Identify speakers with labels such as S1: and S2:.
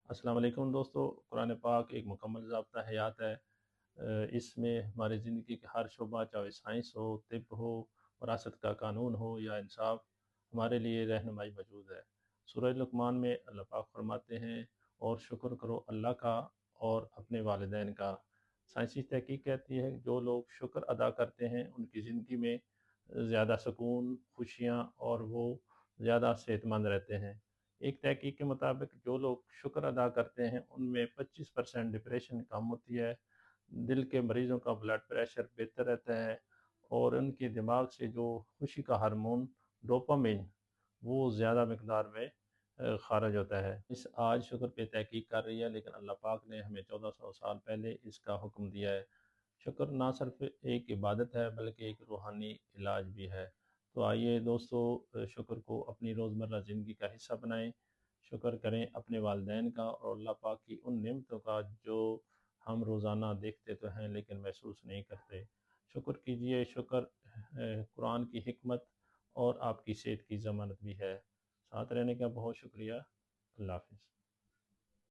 S1: السلام علیکم دوستو، قرآن پاک ایک مکمل ضابطہ حیات ہے۔ اس میں ہماری زندگی کے ہر شعبہ، چاہے سائنس ہو، طب ہو، وراثت کا قانون ہو یا انصاف، ہمارے لیے رہنمائی موجود ہے۔ سورہ لقمان میں اللہ پاک فرماتے ہیں، اور شکر کرو اللہ کا اور اپنے والدین کا۔ سائنسی تحقیق کہتی ہے جو لوگ شکر ادا کرتے ہیں ان کی زندگی میں زیادہ سکون، خوشیاں اور وہ زیادہ صحت مند رہتے ہیں۔ ایک تحقیق کے مطابق جو لوگ شکر ادا کرتے ہیں ان میں 25% ڈپریشن کم ہوتی ہے، دل کے مریضوں کا بلڈ پریشر بہتر رہتا ہے، اور ان کے دماغ سے جو خوشی کا ہارمون ڈوپامین وہ زیادہ مقدار میں خارج ہوتا ہے۔ اس آج شکر پہ تحقیق کر رہی ہے، لیکن اللہ پاک نے ہمیں 1400 سال پہلے اس کا حکم دیا ہے۔ شکر نہ صرف ایک عبادت ہے بلکہ ایک روحانی علاج بھی ہے۔ تو آئیے دوستو، شکر کو اپنی روزمرہ زندگی کا حصہ بنائیں۔ شکر کریں اپنے والدین کا اور اللہ پاک کی ان نعمتوں کا جو ہم روزانہ دیکھتے تو ہیں لیکن محسوس نہیں کرتے۔ شکر کیجئے، شکر قرآن کی حکمت اور آپ کی صحت کی ضمانت بھی ہے۔ ساتھ رہنے کا بہت شکریہ۔ اللہ حافظ۔